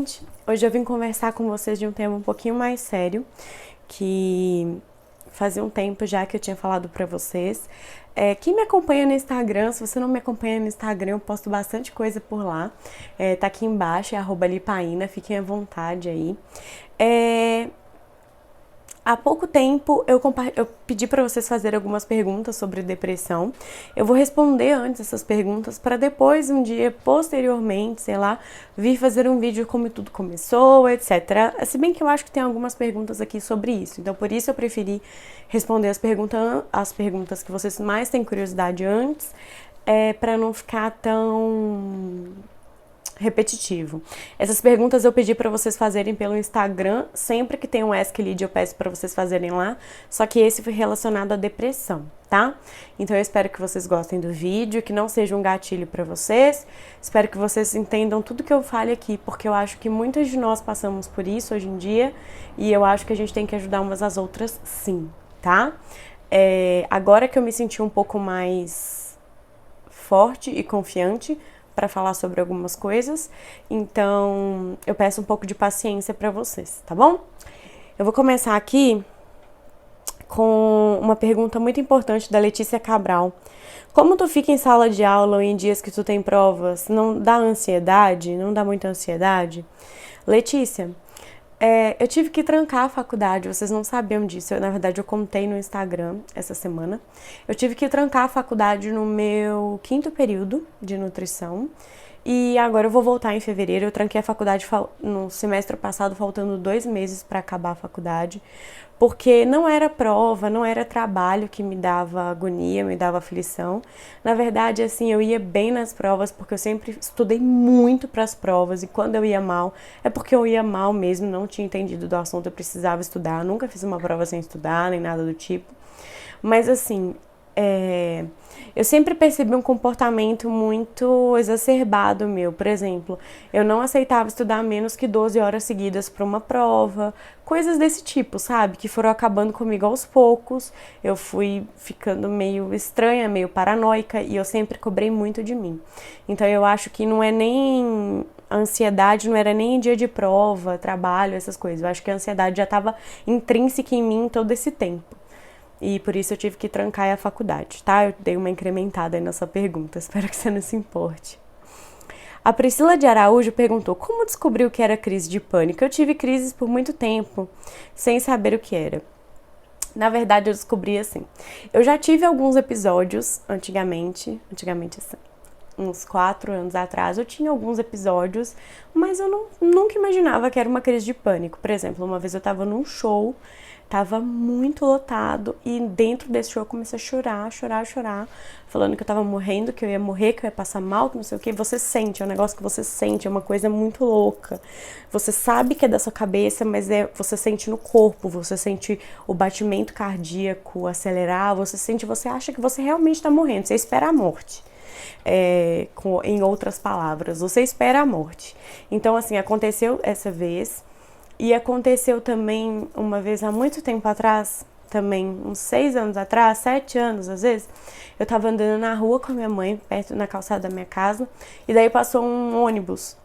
gente! Hoje eu vim conversar com vocês de um tema um pouquinho mais sério, que fazia um tempo já que eu tinha falado pra vocês. Quem me acompanha no Instagram, se você não me acompanha no Instagram, eu posto bastante coisa por lá. Tá aqui embaixo, é @lipaína, fiquem à vontade aí. Há pouco tempo eu pedi para vocês fazerem algumas perguntas sobre depressão. Eu vou responder antes essas perguntas para depois, um dia posteriormente, sei lá, vir fazer um vídeo como tudo começou, etc. Se bem que eu acho que tem algumas perguntas aqui sobre isso. Então, por isso eu preferi responder as perguntas que vocês mais têm curiosidade antes, para não ficar tão repetitivo. Essas perguntas eu pedi para vocês fazerem pelo Instagram, sempre que tem um Ask Lid eu peço para vocês fazerem lá, só que esse foi relacionado à depressão, tá? Então eu espero que vocês gostem do vídeo, que não seja um gatilho para vocês, espero que vocês entendam tudo que eu fale aqui, porque eu acho que muitas de nós passamos por isso hoje em dia, e eu acho que a gente tem que ajudar umas às outras sim, tá? Agora que eu me senti um pouco mais forte e confiante para falar sobre algumas coisas, então eu peço um pouco de paciência para vocês, tá bom? Eu vou começar aqui com uma pergunta muito importante da Letícia Cabral. Como tu fica em sala de aula ou em dias que tu tem provas, não dá ansiedade? Não dá muita ansiedade? Letícia, eu tive que trancar a faculdade, vocês não sabiam disso, na verdade eu contei no Instagram essa semana. Eu tive que trancar a faculdade no meu 5º período de nutrição e agora eu vou voltar em fevereiro. Eu tranquei a faculdade no semestre passado, faltando 2 meses para acabar a faculdade, porque não era prova, não era trabalho que me dava agonia, me dava aflição. Na verdade, assim, eu ia bem nas provas, porque eu sempre estudei muito para as provas, e quando eu ia mal, é porque eu ia mal mesmo, não tinha entendido do assunto, eu precisava estudar, nunca fiz uma prova sem estudar, nem nada do tipo. Mas, assim, eu sempre percebi um comportamento muito exacerbado meu. Por exemplo, eu não aceitava estudar menos que 12 horas seguidas para uma prova, coisas desse tipo, sabe? Que foram acabando comigo aos poucos. Eu fui ficando meio estranha, meio paranoica, e eu sempre cobrei muito de mim. Então eu acho que não é nem a ansiedade, não era nem em dia de prova, trabalho, essas coisas. Eu acho que a ansiedade já estava intrínseca em mim todo esse tempo. E por isso eu tive que trancar a faculdade, tá? Eu dei uma incrementada aí na sua pergunta, espero que você não se importe. A Priscila de Araújo perguntou: como descobriu que era crise de pânico? Eu tive crises por muito tempo, sem saber o que era. Na verdade, eu descobri assim. Eu já tive alguns episódios antigamente assim, uns 4 anos atrás, eu tinha alguns episódios, mas eu nunca imaginava que era uma crise de pânico. Por exemplo, uma vez eu tava num show, tava muito lotado, e dentro desse show eu comecei a chorar, falando que eu tava morrendo, que eu ia morrer, que eu ia passar mal, que não sei o que. Você sente, é um negócio que você sente, é uma coisa muito louca. Você sabe que é da sua cabeça, mas você sente no corpo, você sente o batimento cardíaco acelerar, você acha que você realmente tá morrendo, você espera a morte. Em outras palavras, você espera a morte. Então, assim, aconteceu essa vez. E aconteceu também uma vez há muito tempo atrás, também uns 6 anos atrás, 7 anos às vezes, eu tava andando na rua com a minha mãe, perto na calçada da minha casa, e daí passou um ônibus.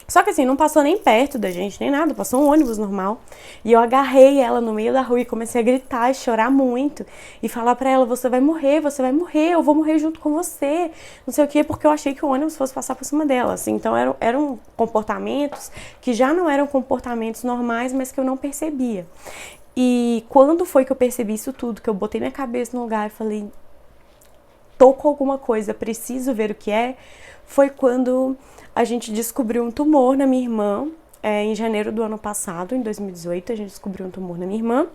Só que assim, não passou nem perto da gente, nem nada, passou um ônibus normal. E eu agarrei ela no meio da rua e comecei a gritar e chorar muito. E falar pra ela: você vai morrer, eu vou morrer junto com você. Não sei o quê, porque eu achei que o ônibus fosse passar por cima dela, assim. Então eram comportamentos que já não eram comportamentos normais, mas que eu não percebia. E quando foi que eu percebi isso tudo, que eu botei minha cabeça no lugar e falei: tô com alguma coisa, preciso ver o que é, foi quando a gente descobriu um tumor na minha irmã. Em janeiro do ano passado, em 2018, a gente descobriu um tumor na minha irmã.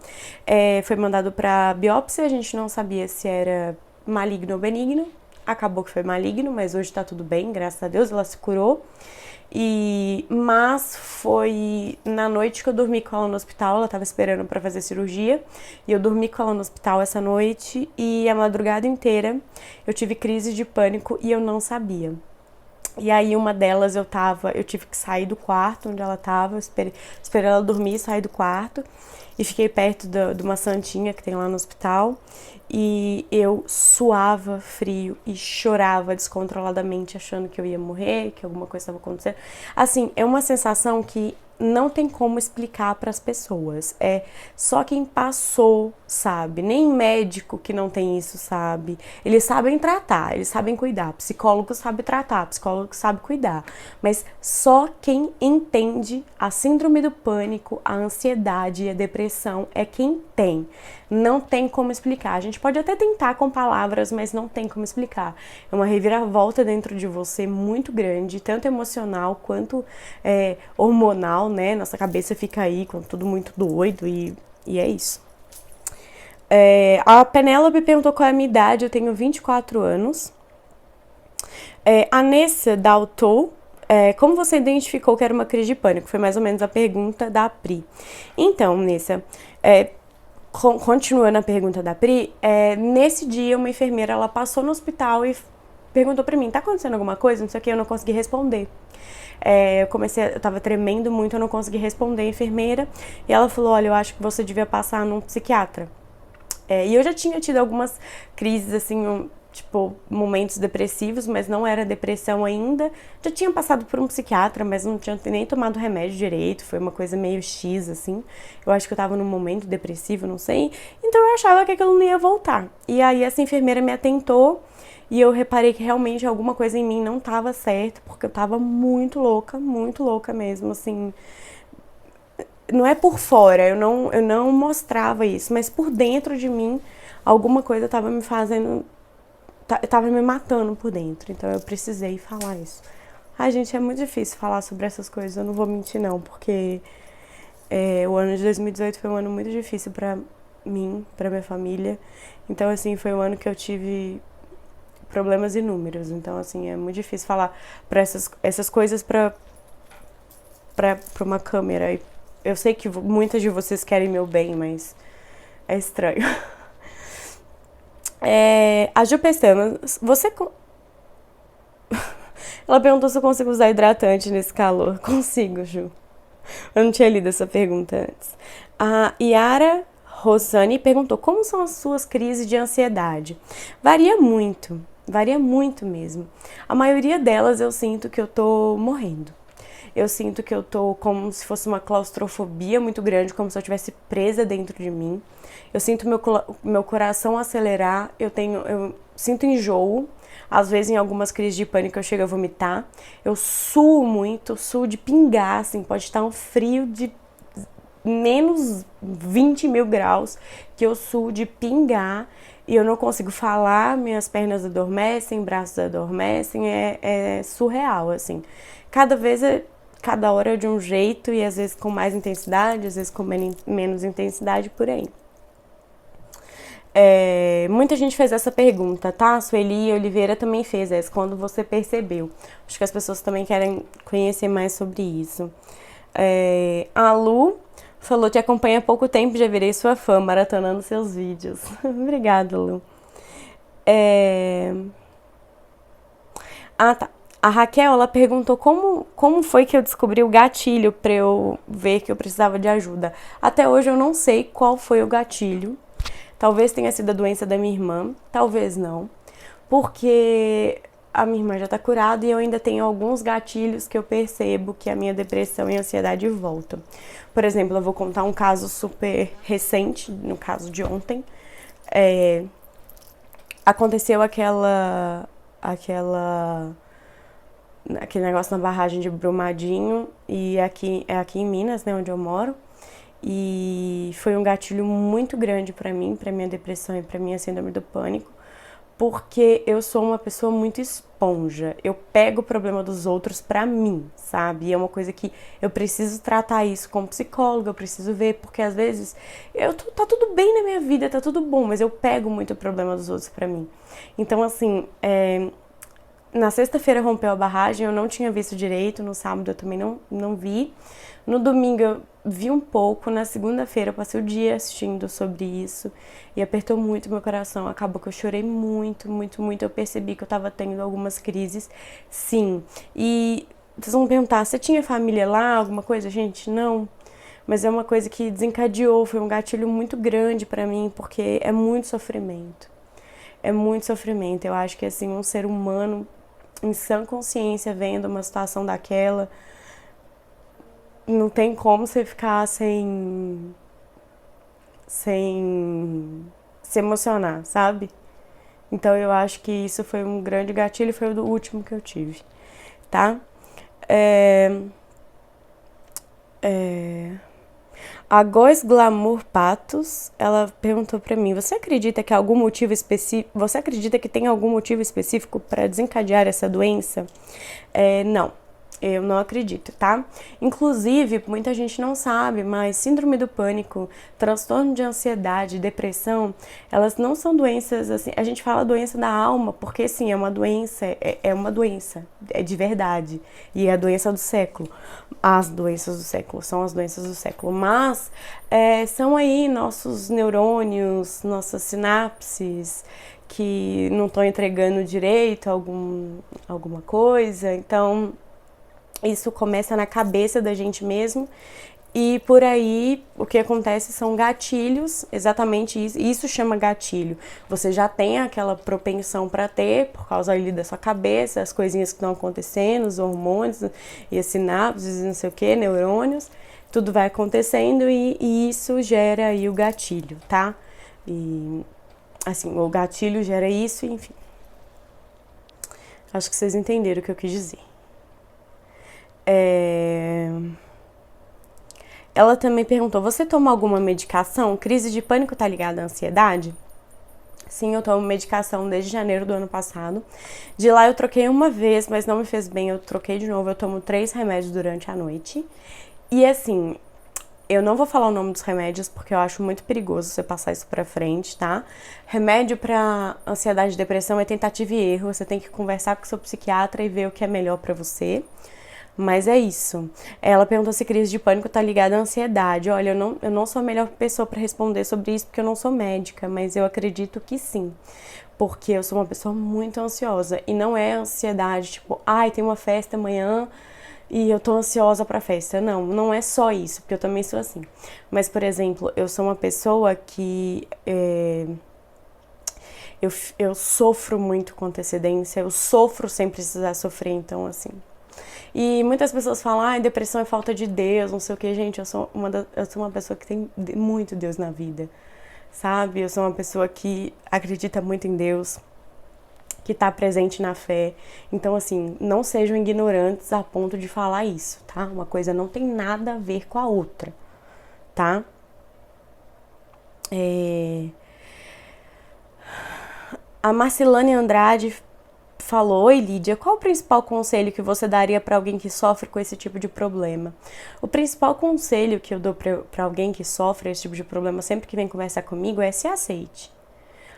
Foi mandado para biópsia, a gente não sabia se era maligno ou benigno. Acabou que foi maligno, mas hoje tá tudo bem, graças a Deus, ela se curou. Mas foi na noite que eu dormi com ela no hospital, ela tava esperando para fazer cirurgia, e eu dormi com ela no hospital essa noite, e a madrugada inteira eu tive crise de pânico e eu não sabia. E aí uma delas eu tive que sair do quarto onde ela tava, esperei ela dormir, saí do quarto e fiquei perto de uma santinha que tem lá no hospital. E eu suava frio e chorava descontroladamente, achando que eu ia morrer, que alguma coisa estava acontecendo. Assim, é uma sensação que não tem como explicar para as pessoas. É só quem passou sabe. Nem médico que não tem isso sabe. Eles sabem tratar, eles sabem cuidar. Psicólogo sabe tratar, psicólogo sabe cuidar. Mas só quem entende a síndrome do pânico, a ansiedade e a depressão é quem tem. Não tem como explicar. A gente pode até tentar com palavras, mas não tem como explicar. É uma reviravolta dentro de você muito grande, tanto emocional quanto hormonal, né? Nossa cabeça fica aí com tudo muito doido e é isso. A Penélope perguntou qual é a minha idade, eu tenho 24 anos. A Nessa Daltou, como você identificou que era uma crise de pânico? Foi mais ou menos a pergunta da Pri. Então, Nessa, continuando a pergunta da Pri, nesse dia uma enfermeira ela passou no hospital e perguntou pra mim, tá acontecendo alguma coisa? Não sei o que, eu não consegui responder. Eu tava tremendo muito, eu não consegui responder a enfermeira. E ela falou, olha, eu acho que você devia passar num psiquiatra. E eu já tinha tido algumas crises, assim, tipo, momentos depressivos, mas não era depressão ainda. Já tinha passado por um psiquiatra, mas não tinha nem tomado remédio direito, foi uma coisa meio X, assim. Eu acho que eu tava num momento depressivo, não sei. Então eu achava que aquilo não ia voltar. E aí essa enfermeira me atentou e eu reparei que realmente alguma coisa em mim não tava certa, porque eu tava muito louca mesmo, assim. Não é por fora, eu não mostrava isso, mas por dentro de mim, alguma coisa tava me fazendo, tava me matando por dentro, então eu precisei falar isso. Ai, gente, é muito difícil falar sobre essas coisas, eu não vou mentir não, porque o ano de 2018 foi um ano muito difícil pra mim, pra minha família, então assim, foi um ano que eu tive problemas inúmeros, então assim, é muito difícil falar pra essas coisas pra uma câmera. Eu sei que muitas de vocês querem meu bem, mas é estranho. A Ju Pestana, ela perguntou se eu consigo usar hidratante nesse calor. Consigo, Ju. Eu não tinha lido essa pergunta antes. A Yara Rosane perguntou como são as suas crises de ansiedade. Varia muito mesmo. A maioria delas eu sinto que eu tô morrendo. Eu sinto que eu tô como se fosse uma claustrofobia muito grande, como se eu estivesse presa dentro de mim. Eu sinto meu coração acelerar, eu sinto enjoo. Às vezes, em algumas crises de pânico, eu chego a vomitar. Eu suo muito, suo de pingar, assim, pode estar um frio de menos 20 mil graus, que eu suo de pingar e eu não consigo falar, minhas pernas adormecem, braços adormecem, é surreal, assim. Cada hora é de um jeito e às vezes com mais intensidade, às vezes com menos intensidade, por aí. Muita gente fez essa pergunta, tá? A Sueli Oliveira também fez essa, quando você percebeu. Acho que as pessoas também querem conhecer mais sobre isso. A Lu falou que acompanha há pouco tempo, já virei sua fã, maratonando seus vídeos. Obrigada, Lu. Tá. A Raquel, ela perguntou como foi que eu descobri o gatilho pra eu ver que eu precisava de ajuda. Até hoje eu não sei qual foi o gatilho. Talvez tenha sido a doença da minha irmã, talvez não. Porque a minha irmã já tá curada e eu ainda tenho alguns gatilhos que eu percebo que a minha depressão e ansiedade voltam. Por exemplo, eu vou contar um caso super recente, no caso de ontem. Aconteceu aquele negócio na barragem de Brumadinho e aqui em Minas, né, onde eu moro. E foi um gatilho muito grande pra mim, pra minha depressão e pra minha síndrome do pânico, porque eu sou uma pessoa muito esponja. Eu pego o problema dos outros pra mim, sabe? E é uma coisa que eu preciso tratar isso como psicóloga, eu preciso ver, porque às vezes tá tudo bem na minha vida, tá tudo bom, mas eu pego muito o problema dos outros pra mim. Então, assim, Na sexta-feira rompeu a barragem, eu não tinha visto direito, no sábado eu também não vi. No domingo eu vi um pouco, na segunda-feira eu passei o dia assistindo sobre isso e apertou muito meu coração. Acabou que eu chorei muito, muito, muito. Eu percebi que eu tava tendo algumas crises, sim. E vocês vão perguntar, você tinha família lá, alguma coisa? Gente, não. Mas é uma coisa que desencadeou, foi um gatilho muito grande pra mim, porque é muito sofrimento. É muito sofrimento. Eu acho que assim, um ser humano em sã consciência vendo uma situação daquela, não tem como você ficar sem se emocionar, sabe? Então eu acho que isso foi um grande gatilho, foi o último que eu tive, tá? É, é, a Góis Glamour Patos, ela perguntou pra mim: você acredita que tem algum motivo específico para desencadear essa doença? Não. Eu não acredito, tá? Inclusive, muita gente não sabe, mas síndrome do pânico, transtorno de ansiedade, depressão, elas não são doenças assim. A gente fala doença da alma, porque sim, é uma doença, é uma doença, é de verdade. E é a doença do século. As doenças do século são as doenças do século. Mas são aí nossos neurônios, nossas sinapses que não estão entregando direito alguma coisa. Então isso começa na cabeça da gente mesmo e por aí o que acontece são gatilhos, exatamente isso. Isso chama gatilho. Você já tem aquela propensão para ter por causa ali da sua cabeça, as coisinhas que estão acontecendo, os hormônios e as sinapses, não sei o que, neurônios, tudo vai acontecendo e isso gera aí o gatilho, tá? E assim, o gatilho gera isso, enfim. Acho que vocês entenderam o que eu quis dizer. Ela também perguntou: você toma alguma medicação? Crise de pânico tá ligada à ansiedade? Sim, eu tomo medicação desde janeiro do ano passado. De lá eu troquei uma vez, mas não me fez bem, eu troquei de novo. Eu tomo 3 remédios durante a noite. E assim, eu não vou falar o nome dos remédios porque eu acho muito perigoso você passar isso pra frente, tá? Remédio pra ansiedade e depressão é tentativa e erro. Você tem que conversar com o seu psiquiatra e ver o que é melhor pra você. Mas é isso. Ela perguntou se crise de pânico tá ligada à ansiedade. Olha, eu não sou a melhor pessoa para responder sobre isso porque eu não sou médica, mas eu acredito que sim. Porque eu sou uma pessoa muito ansiosa e não é ansiedade tipo, ai, tem uma festa amanhã e eu tô ansiosa pra festa. Não, não é só isso, porque eu também sou assim. Mas, por exemplo, eu sou uma pessoa que eu sofro muito com antecedência, eu sofro sem precisar sofrer, então assim. E muitas pessoas falam, ah, depressão é falta de Deus, não sei o que, gente, eu sou uma pessoa que tem muito Deus na vida, sabe? Eu sou uma pessoa que acredita muito em Deus, que tá presente na fé. Então, assim, não sejam ignorantes a ponto de falar isso, tá? Uma coisa não tem nada a ver com a outra, tá? A Marcelane Andrade falou: oi, Lídia, qual o principal conselho que você daria para alguém que sofre com esse tipo de problema? O principal conselho que eu dou para alguém que sofre esse tipo de problema sempre que vem conversar comigo é se aceite.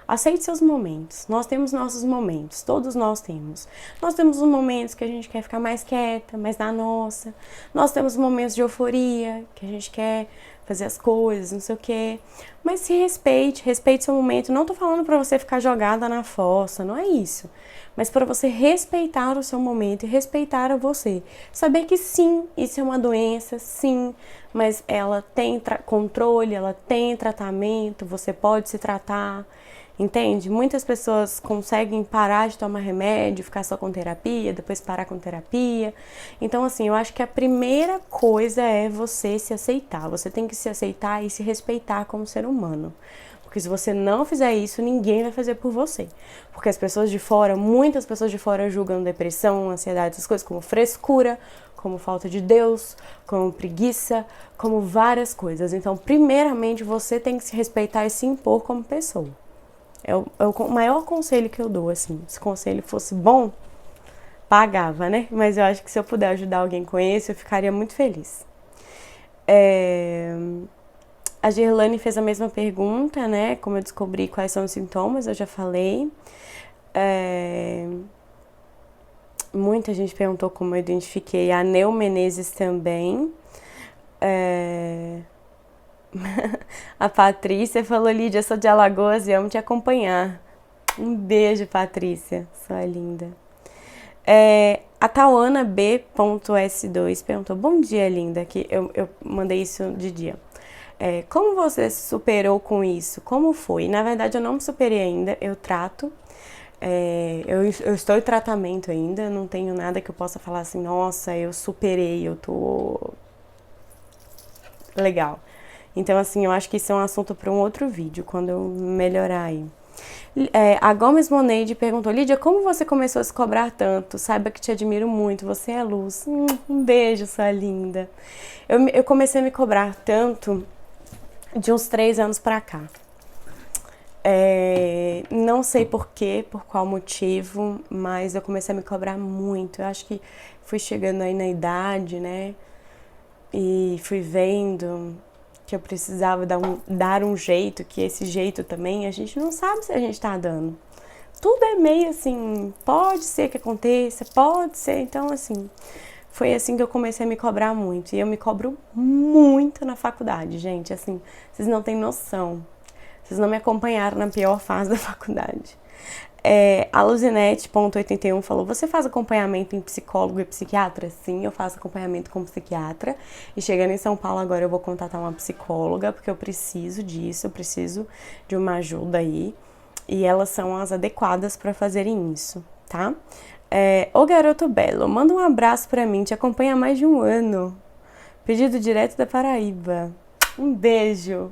Aceite seus momentos. Nós temos nossos momentos, todos nós temos. Nós temos os momentos que a gente quer ficar mais quieta, mais na nossa. Nós temos momentos de euforia, que a gente quer fazer as coisas, não sei o quê. Mas se respeite, respeite seu momento. Não tô falando pra você ficar jogada na fossa, não é isso. Mas para você respeitar o seu momento e respeitar a você. Saber que sim, isso é uma doença, sim, mas ela tem controle, ela tem tratamento, você pode se tratar. Entende? Muitas pessoas conseguem parar de tomar remédio, ficar só com terapia, depois parar com terapia. Então, assim, eu acho que a primeira coisa é você se aceitar. Você tem que se aceitar e se respeitar como ser humano. Porque se você não fizer isso, ninguém vai fazer por você. Porque as pessoas de fora, muitas pessoas de fora julgam depressão, ansiedade, essas coisas como frescura, como falta de Deus, como preguiça, como várias coisas. Então, primeiramente, você tem que se respeitar e se impor como pessoa. É o maior conselho que eu dou, assim. Se o conselho fosse bom, pagava, né? Mas eu acho que se eu puder ajudar alguém com isso, eu ficaria muito feliz. A Gerlane fez a mesma pergunta, né? Como eu descobri quais são os sintomas, eu já falei. Muita gente perguntou como eu identifiquei. A Neu Menezes também. A Patrícia falou, Lídia, eu sou de Alagoas e amo te acompanhar. Um beijo, Patrícia. Sua linda. A Tauana B.S2 perguntou, bom dia, linda. Que eu mandei isso de dia. Como você se superou com isso? Como foi? Na verdade, eu não me superei ainda. Eu trato. Eu estou em tratamento ainda. Não tenho nada que eu possa falar assim, nossa, eu superei, eu tô legal. Então, assim, eu acho que isso é um assunto para um outro vídeo, quando eu melhorar aí. A Gomes Moneide perguntou, Lídia, como você começou a se cobrar tanto? Saiba que te admiro muito, você é luz. Um beijo, sua linda. Eu comecei a me cobrar tanto de uns 3 anos pra cá. Não sei porquê, por qual motivo, mas eu comecei a me cobrar muito. Eu acho que fui chegando aí na idade, né? E fui vendo que eu precisava dar um jeito, que esse jeito também a gente não sabe se a gente tá dando. Tudo é meio assim, pode ser que aconteça, pode ser, então assim, foi assim que eu comecei a me cobrar muito. E eu me cobro muito na faculdade, gente, assim, vocês não têm noção. Vocês não me acompanharam na pior fase da faculdade. A Luzinete.81 falou, você faz acompanhamento em psicólogo e psiquiatra? Sim, eu faço acompanhamento com psiquiatra. E chegando em São Paulo agora eu vou contatar uma psicóloga, porque eu preciso disso, eu preciso de uma ajuda aí. E elas são as adequadas para fazerem isso, tá? Ô garoto belo, manda um abraço pra mim, te acompanha há mais de um ano. Pedido direto da Paraíba. Um beijo.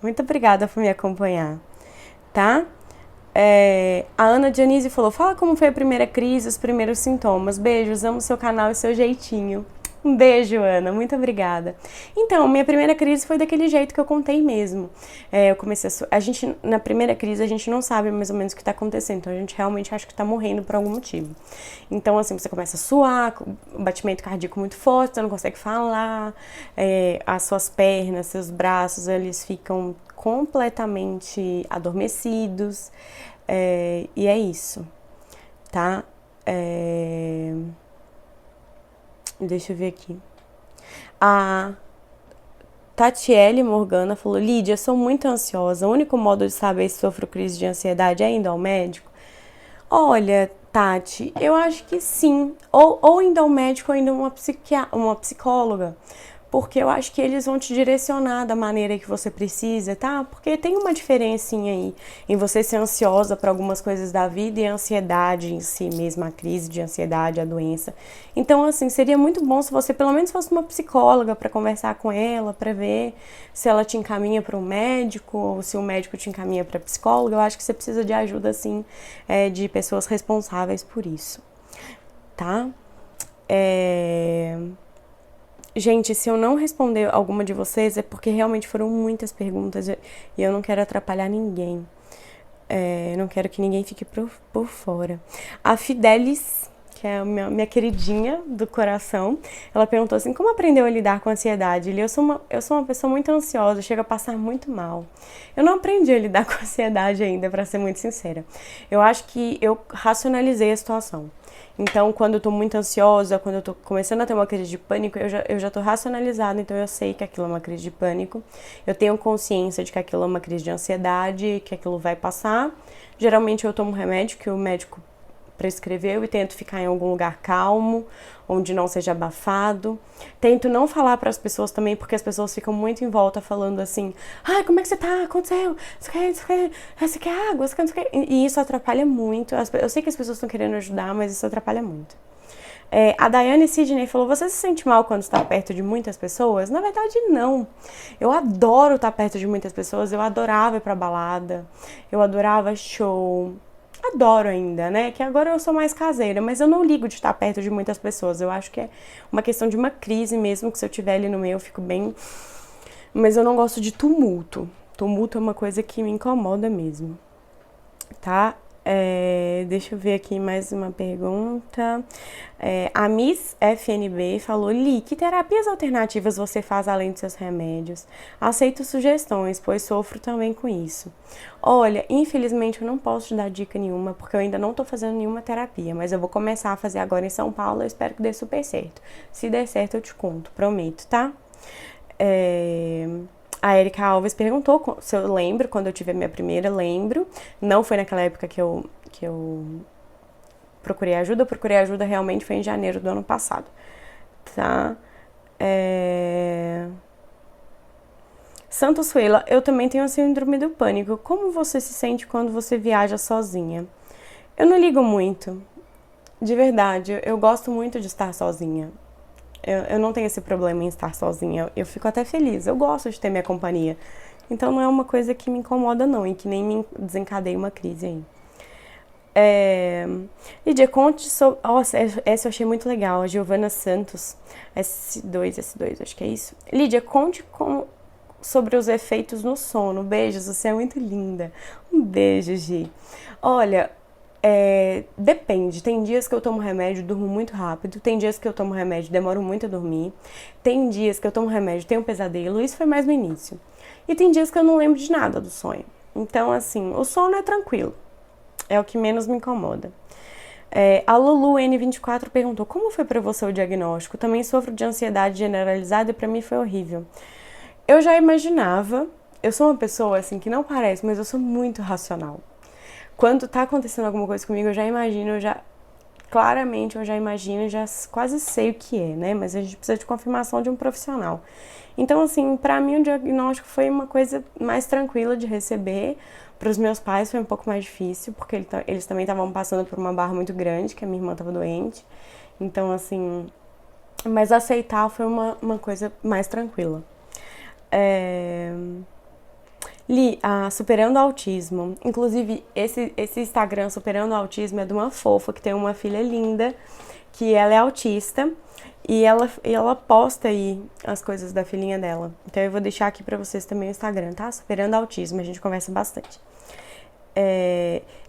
Muito obrigada por me acompanhar, tá? A Ana Dionísio falou, fala como foi a primeira crise, os primeiros sintomas. Beijos, amo seu canal e seu jeitinho. Um beijo, Ana, muito obrigada. Então, minha primeira crise foi daquele jeito que eu contei mesmo. Eu comecei na primeira crise, a gente não sabe mais ou menos o que está acontecendo, então a gente realmente acha que está morrendo por algum motivo. Então, assim, você começa a suar, batimento cardíaco muito forte, você não consegue falar, as suas pernas, seus braços, eles ficam completamente adormecidos, e é isso, tá? Deixa eu ver aqui. A Tatiele Morgana falou, Lídia, sou muito ansiosa, o único modo de saber se sofro crise de ansiedade é indo ao médico? Olha, Tati, eu acho que sim, ou indo ao médico ou indo a uma psicóloga, porque eu acho que eles vão te direcionar da maneira que você precisa, tá? Porque tem uma diferencinha aí em você ser ansiosa para algumas coisas da vida e a ansiedade em si mesmo, a crise de ansiedade, a doença. Então, assim, seria muito bom se você pelo menos fosse uma psicóloga para conversar com ela, para ver se ela te encaminha para um médico ou se o médico te encaminha para psicóloga. Eu acho que você precisa de ajuda, assim, de pessoas responsáveis por isso, tá? Gente, se eu não responder alguma de vocês é porque realmente foram muitas perguntas e eu não quero atrapalhar ninguém. Não quero que ninguém fique por fora. A Fidelis, que é a minha queridinha do coração, ela perguntou assim, como aprendeu a lidar com a ansiedade? Eu sou uma pessoa muito ansiosa, chego a passar muito mal. Eu não aprendi a lidar com a ansiedade ainda, pra ser muito sincera. Eu acho que eu racionalizei a situação. Então, quando eu tô muito ansiosa, quando eu tô começando a ter uma crise de pânico, eu já tô racionalizada, então eu sei que aquilo é uma crise de pânico. Eu tenho consciência de que aquilo é uma crise de ansiedade, que aquilo vai passar. Geralmente eu tomo um remédio que o médico prescreveu e tento ficar em algum lugar calmo, onde não seja abafado. Tento não falar para as pessoas também, porque as pessoas ficam muito em volta falando assim, ai, como é que você tá? Aconteceu? Você quer água? Você quer... E isso atrapalha muito. Eu sei que as pessoas estão querendo ajudar, mas isso atrapalha muito. A Daiane Sidney falou, você se sente mal quando está perto de muitas pessoas? Na verdade, não. Eu adoro estar perto de muitas pessoas, eu adorava ir pra balada, eu adorava show, adoro ainda, né? Que agora eu sou mais caseira, mas eu não ligo de estar perto de muitas pessoas. Eu acho que é uma questão de uma crise mesmo, que se eu estiver ali no meio eu fico bem... Mas eu não gosto de tumulto. Tumulto é uma coisa que me incomoda mesmo, tá? Deixa eu ver aqui mais uma pergunta. A Miss FNB falou: Li, que terapias alternativas você faz além dos seus remédios? Aceito sugestões, pois sofro também com isso. Olha, infelizmente eu não posso te dar dica nenhuma, porque eu ainda não tô fazendo nenhuma terapia, mas eu vou começar a fazer agora em São Paulo, eu espero que dê super certo. Se der certo, eu te conto, prometo, tá? A Erika Alves perguntou se eu lembro quando eu tive a minha primeira, lembro. Não foi naquela época que eu procurei ajuda realmente foi em janeiro do ano passado, tá? Santos Suela, eu também tenho a síndrome do pânico. Como você se sente quando você viaja sozinha? Eu não ligo muito, de verdade. Eu gosto muito de estar sozinha. Eu não tenho esse problema em estar sozinha. Eu fico até feliz. Eu gosto de ter minha companhia. Então não é uma coisa que me incomoda, não, e que nem me desencadeia uma crise aí. Lídia, conte sobre. Nossa, essa eu achei muito legal. A Giovana Santos, S2, acho que é isso. Lídia, conte sobre os efeitos no sono. Beijos, você é muito linda. Um beijo, Gi. Olha, depende. Tem dias que eu tomo remédio e durmo muito rápido. Tem dias que eu tomo remédio e demoro muito a dormir. Tem dias que eu tomo remédio e tenho um pesadelo. Isso foi mais no início. E tem dias que eu não lembro de nada do sonho. Então, assim, o sono é tranquilo. É o que menos me incomoda. A Lulu N24 perguntou: como foi pra você o diagnóstico? Também sofro de ansiedade generalizada e pra mim foi horrível. Eu já imaginava. Eu sou uma pessoa assim que não parece, mas eu sou muito racional. Quando tá acontecendo alguma coisa comigo, eu já imagino, claramente eu já imagino, já quase sei o que é, né? Mas a gente precisa de confirmação de um profissional. Então, assim, pra mim o diagnóstico foi uma coisa mais tranquila de receber. Para os meus pais foi um pouco mais difícil, porque eles também estavam passando por uma barra muito grande, que a minha irmã estava doente. Então, assim, mas aceitar foi uma coisa mais tranquila. Li, Superando o Autismo. Inclusive, esse Instagram Superando o Autismo é de uma fofa que tem uma filha linda, que ela é autista e ela posta aí as coisas da filhinha dela. Então eu vou deixar aqui pra vocês também o Instagram, tá? Superando o Autismo, a gente conversa bastante.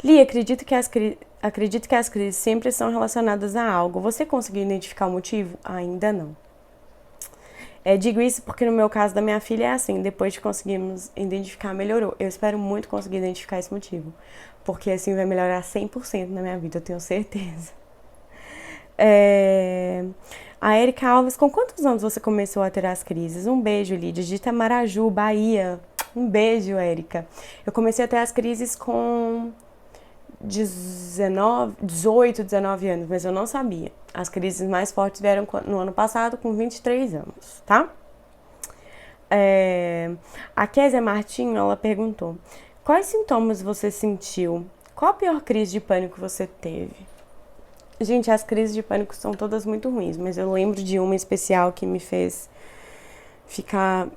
Li, acredito que as crises sempre são relacionadas a algo. Você conseguiu identificar o motivo? Ainda não. Digo isso porque no meu caso da minha filha é assim, depois de conseguirmos identificar, melhorou. Eu espero muito conseguir identificar esse motivo, porque assim vai melhorar 100% na minha vida, eu tenho certeza. A Erika Alves, com quantos anos você começou a ter as crises? Um beijo, Lídia, de Itamaraju, Bahia. Um beijo, Erika. Eu comecei a ter as crises com 18, 19 anos, mas eu não sabia. As crises mais fortes vieram no ano passado, com 23 anos, tá? A Kézia Martinho, ela perguntou: quais sintomas você sentiu? Qual a pior crise de pânico você teve? Gente, as crises de pânico são todas muito ruins, mas eu lembro de uma especial que me fez ficar...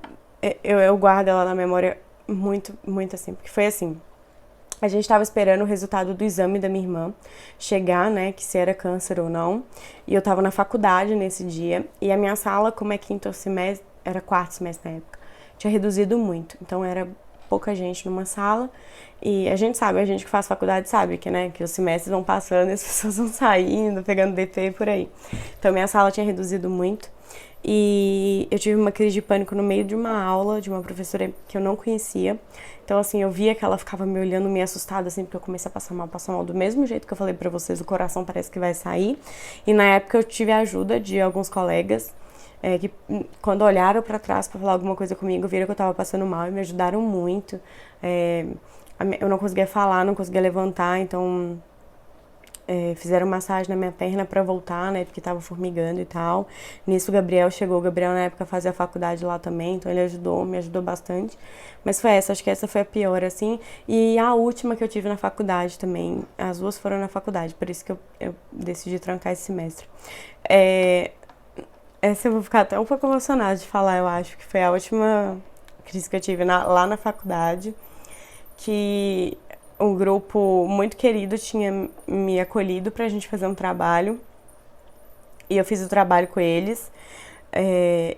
Eu guardo ela na memória muito, muito assim, porque foi assim. A gente estava esperando o resultado do exame da minha irmã chegar, né, que se era câncer ou não. E eu estava na faculdade nesse dia. E a minha sala, como é quinto semestre, era quarto semestre na época, tinha reduzido muito. Então era pouca gente numa sala. E a gente sabe, a gente que faz faculdade sabe que, né, que os semestres vão passando e as pessoas vão saindo, pegando DP por aí. Então minha sala tinha reduzido muito. E eu tive uma crise de pânico no meio de uma aula de uma professora que eu não conhecia. Então, assim, eu via que ela ficava me olhando meio assustada, assim, porque eu comecei a passar mal do mesmo jeito que eu falei pra vocês, o coração parece que vai sair. E na época eu tive a ajuda de alguns colegas que, quando olharam pra trás pra falar alguma coisa comigo, viram que eu tava passando mal e me ajudaram muito. Eu não conseguia falar, não conseguia levantar, então... fizeram massagem na minha perna pra voltar, né, porque tava formigando e tal. Nisso o Gabriel chegou, o Gabriel na época fazia faculdade lá também, então ele me ajudou bastante. Mas foi acho que essa foi a pior, assim. E a última que eu tive na faculdade também, as duas foram na faculdade, por isso que eu decidi trancar esse semestre. Essa eu vou ficar até um pouco emocionada de falar, eu acho, que foi a última crise que eu tive lá na faculdade, que... um grupo muito querido tinha me acolhido pra gente fazer um trabalho. E eu fiz o trabalho com eles.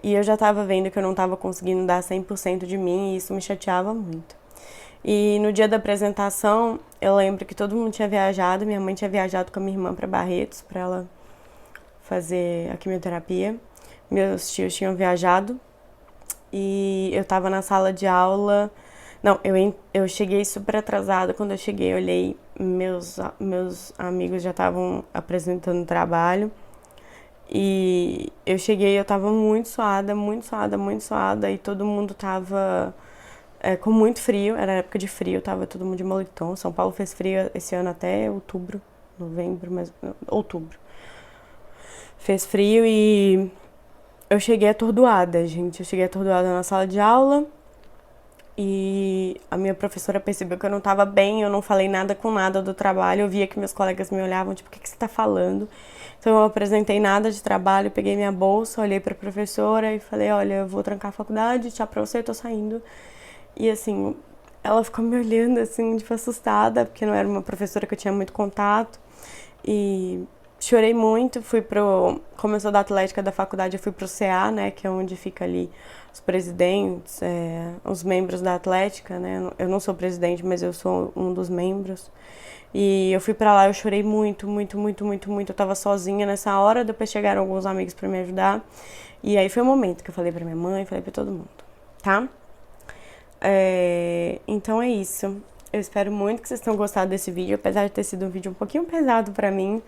E eu já tava vendo que eu não tava conseguindo dar 100% de mim e isso me chateava muito. E no dia da apresentação, eu lembro que todo mundo tinha viajado, minha mãe tinha viajado com a minha irmã para Barretos, para ela fazer a quimioterapia. Meus tios tinham viajado e eu tava na sala de aula. Não, eu cheguei super atrasada. Quando eu cheguei, eu olhei, meus amigos já estavam apresentando o trabalho. E eu cheguei, eu tava muito suada, muito suada, muito suada, e todo mundo tava com muito frio, era época de frio, tava todo mundo de moletom. São Paulo fez frio esse ano até outubro, novembro, mas outubro. Fez frio e eu cheguei atordoada, gente. Eu cheguei atordoada na sala de aula e a minha professora percebeu que eu não tava bem, eu não falei nada com nada do trabalho. Eu via que meus colegas me olhavam, tipo, o que você tá falando? Então eu apresentei nada de trabalho, peguei minha bolsa, olhei pra professora e falei, olha, eu vou trancar a faculdade, tchau pra você, eu tô saindo. E assim, ela ficou me olhando assim, tipo, assustada, porque não era uma professora que eu tinha muito contato. E chorei muito, como eu sou da atlética da faculdade, eu fui pro CA, né, que é onde fica ali os presidentes, os membros da atlética, né. Eu não sou presidente, mas eu sou um dos membros. E eu fui pra lá, eu chorei muito, muito, muito, muito, muito. Eu tava sozinha nessa hora, depois chegaram alguns amigos pra me ajudar. E aí foi o momento que eu falei pra minha mãe, falei pra todo mundo, tá? Então é isso. Eu espero muito que vocês tenham gostado desse vídeo, apesar de ter sido um vídeo um pouquinho pesado pra mim.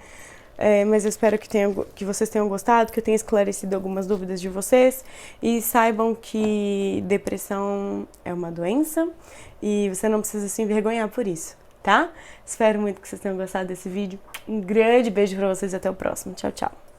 Mas eu espero que vocês tenham gostado, que eu tenha esclarecido algumas dúvidas de vocês. E saibam que depressão é uma doença e você não precisa se envergonhar por isso, tá? Espero muito que vocês tenham gostado desse vídeo. Um grande beijo pra vocês e até o próximo. Tchau, tchau.